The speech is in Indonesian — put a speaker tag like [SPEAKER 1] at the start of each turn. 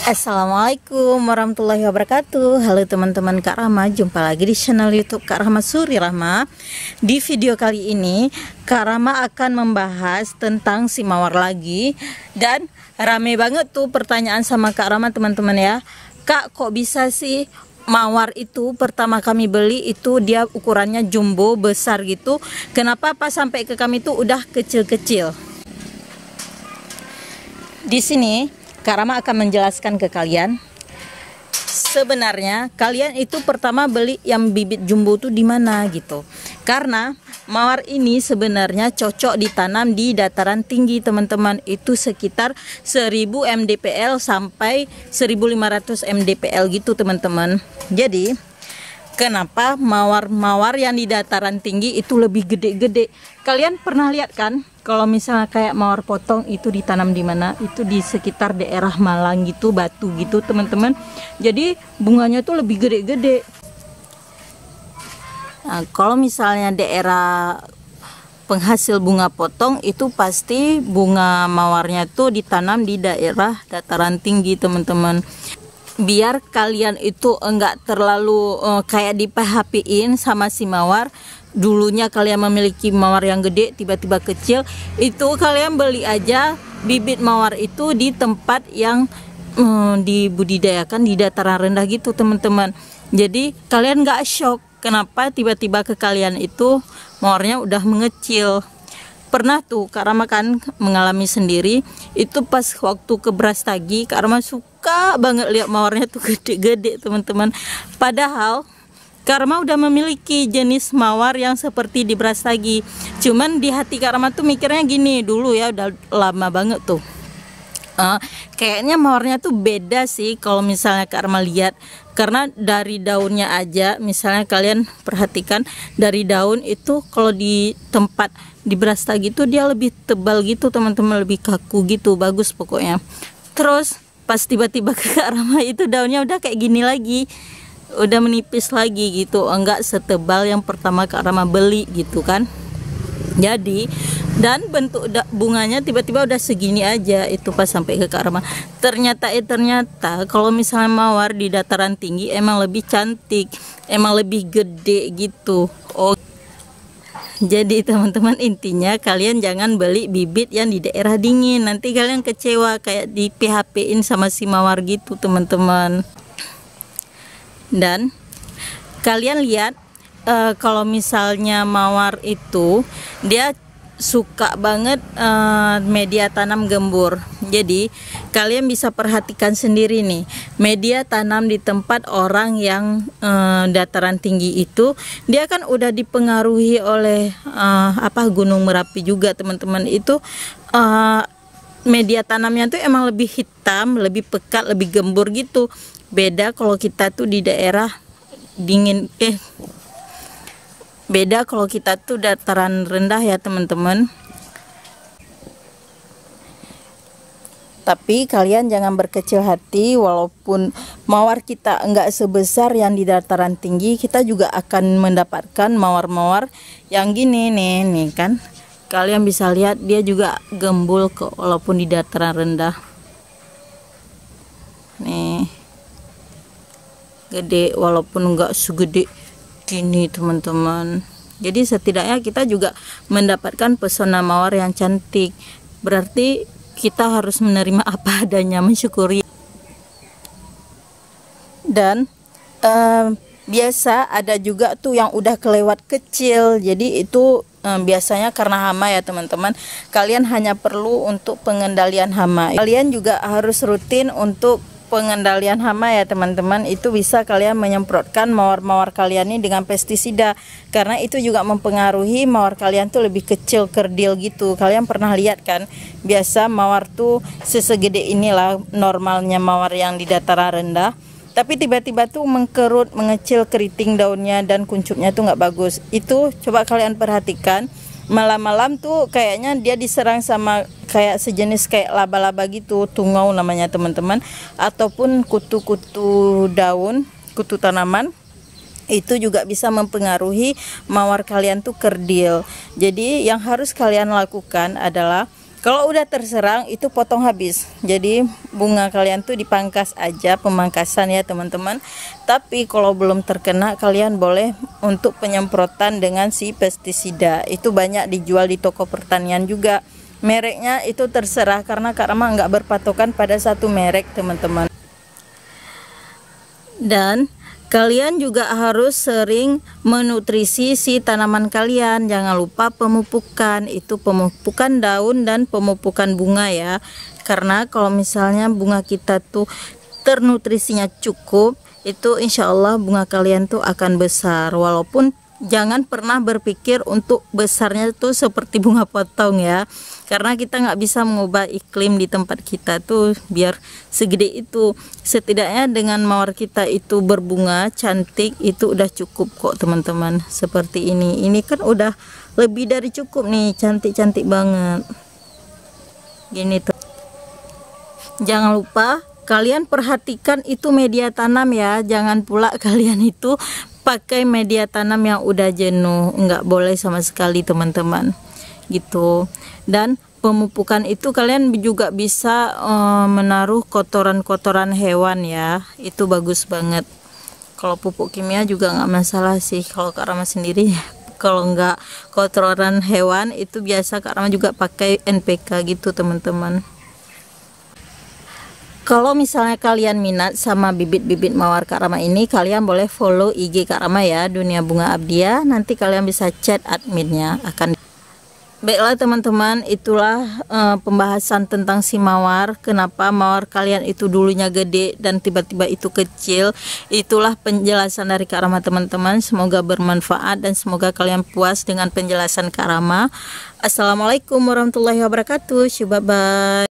[SPEAKER 1] Assalamualaikum warahmatullahi wabarakatuh. Halo teman-teman Kak Rahma, jumpa lagi di channel YouTube Kak Rahma Suri Rahma. Di video kali ini Kak Rahma akan membahas tentang si mawar lagi. Dan rame banget tuh pertanyaan sama Kak Rahma teman-teman ya. Kak, kok bisa sih mawar itu pertama kami beli itu dia ukurannya jumbo besar gitu, kenapa pas sampai ke kami tuh udah kecil-kecil? Di sini Kak Rahma akan menjelaskan ke kalian. Sebenarnya kalian itu pertama beli yang bibit jumbo tuh di mana gitu. Karena mawar ini sebenarnya cocok ditanam di dataran tinggi teman-teman. Itu sekitar 1000 mdpl sampai 1500 mdpl gitu teman-teman. Jadi kenapa mawar-mawar yang di dataran tinggi itu lebih gede-gede? Kalian pernah lihat kan? Kalau misalnya kayak mawar potong itu ditanam di mana? Itu di sekitar daerah Malang gitu, Batu gitu teman-teman. Jadi bunganya tuh lebih gede-gede. Nah, kalau misalnya daerah penghasil bunga potong itu pasti bunga mawarnya tuh ditanam di daerah dataran tinggi teman-teman. Biar kalian itu enggak terlalu kayak di PHP-in sama si mawar. Dulunya kalian memiliki mawar yang gede tiba-tiba kecil, itu kalian beli aja bibit mawar itu di tempat yang dibudidayakan di dataran rendah gitu teman-teman. Jadi kalian nggak shock kenapa tiba-tiba ke kalian itu mawarnya udah mengecil. Pernah tuh Kak Rahma kan mengalami sendiri, itu pas waktu ke Brastagi Kak Rahma suka banget lihat mawarnya tuh gede-gede teman-teman. Padahal Kak Rahma udah memiliki jenis mawar yang seperti di Brastagi. Cuman di hati Kak Rahma tuh mikirnya gini, dulu ya udah lama banget tuh. Kayaknya mawarnya tuh beda sih kalau misalnya Kak Rahma lihat. Karena dari daunnya aja, misalnya kalian perhatikan dari daun itu kalau di tempat di Brastagi tuh dia lebih tebal gitu teman-teman, lebih kaku gitu, bagus pokoknya. Terus pas tiba-tiba ke Kak Rahma itu daunnya udah kayak gini lagi. Udah menipis lagi gitu, enggak setebal yang pertama Kak Rahma beli gitu kan. Jadi dan bentuk bunganya tiba-tiba udah segini aja itu pas sampai ke Kak Rahma. Ternyata kalau misalnya mawar di dataran tinggi emang lebih cantik, emang lebih gede gitu. Jadi teman-teman, intinya kalian jangan beli bibit yang di daerah dingin, nanti kalian kecewa kayak di PHP-in sama si mawar gitu teman-teman. Dan kalian lihat kalau misalnya mawar itu dia suka banget media tanam gembur. Jadi kalian bisa perhatikan sendiri nih, media tanam di tempat orang yang dataran tinggi itu dia kan udah dipengaruhi oleh Gunung Merapi juga teman-teman. Itu media tanamnya tuh emang lebih hitam, lebih pekat, lebih gembur gitu. Beda kalau kita tuh di daerah dingin, beda kalau kita tuh dataran rendah ya teman-teman. Tapi kalian jangan berkecil hati, walaupun mawar kita enggak sebesar yang di dataran tinggi, kita juga akan mendapatkan mawar-mawar yang gini nih kan. Kalian bisa lihat dia juga gembul kok walaupun di dataran rendah. Nih. Gede walaupun enggak segede gini teman-teman. Jadi setidaknya kita juga mendapatkan pesona mawar yang cantik. Berarti kita harus menerima apa adanya, mensyukuri. Dan biasa ada juga tuh yang udah kelewat kecil. Jadi itu biasanya karena hama ya teman-teman. Kalian hanya perlu untuk pengendalian hama. Kalian juga harus rutin untuk pengendalian hama ya teman-teman. Itu bisa kalian menyemprotkan mawar-mawar kalian ini dengan pestisida, karena itu juga mempengaruhi mawar kalian tuh lebih kecil, kerdil gitu. Kalian pernah lihat kan, biasa mawar tuh sesegede inilah normalnya mawar yang di dataran rendah, tapi tiba-tiba tuh mengkerut, mengecil, keriting daunnya dan kuncupnya tuh nggak bagus. Itu coba kalian perhatikan, malam-malam tuh kayaknya dia diserang sama kayak sejenis kayak laba-laba gitu, tungau namanya teman-teman, ataupun kutu-kutu daun, kutu tanaman. Itu juga bisa mempengaruhi mawar kalian tuh kerdil. Jadi yang harus kalian lakukan adalah Kalau udah terserang itu potong habis. Jadi bunga kalian tuh dipangkas aja, pemangkasan ya teman-teman. Tapi kalau belum terkena, kalian boleh untuk penyemprotan dengan si pestisida. Itu banyak dijual di toko pertanian juga. Mereknya itu terserah, karena Kak Rama nggak berpatokan pada satu merek teman-teman. Dan kalian juga harus sering menutrisi si tanaman kalian. Jangan lupa pemupukan, itu pemupukan daun dan pemupukan bunga ya. Karena kalau misalnya bunga kita tuh ternutrisinya cukup, itu insya Allah bunga kalian tuh akan besar. Walaupun jangan pernah berpikir untuk besarnya tuh seperti bunga potong ya, karena kita nggak bisa mengubah iklim di tempat kita tuh biar segede itu. Setidaknya dengan mawar kita itu berbunga cantik, itu udah cukup kok teman-teman. Seperti ini kan udah lebih dari cukup nih, cantik-cantik banget gini tuh. Jangan lupa kalian perhatikan itu media tanam ya, jangan pula kalian itu pakai media tanam yang udah jenuh, nggak boleh sama sekali teman-teman gitu. Dan pemupukan itu kalian juga bisa menaruh kotoran-kotoran hewan ya, itu bagus banget. Kalau pupuk kimia juga nggak masalah sih kalau Kak Rama sendiri. Kalau nggak kotoran hewan itu biasa Kak Rama juga pakai NPK gitu teman-teman. Kalau misalnya kalian minat sama bibit-bibit mawar Kak Rama ini, kalian boleh follow IG Kak Rama ya, Dunia Bunga Abdia. Nanti kalian bisa chat adminnya. Baiklah teman-teman, itulah pembahasan tentang si mawar. Kenapa mawar kalian itu dulunya gede dan tiba-tiba itu kecil. Itulah penjelasan dari Kak Rama teman-teman. Semoga bermanfaat dan semoga kalian puas dengan penjelasan Kak Rama. Assalamualaikum warahmatullahi wabarakatuh. Bye bye.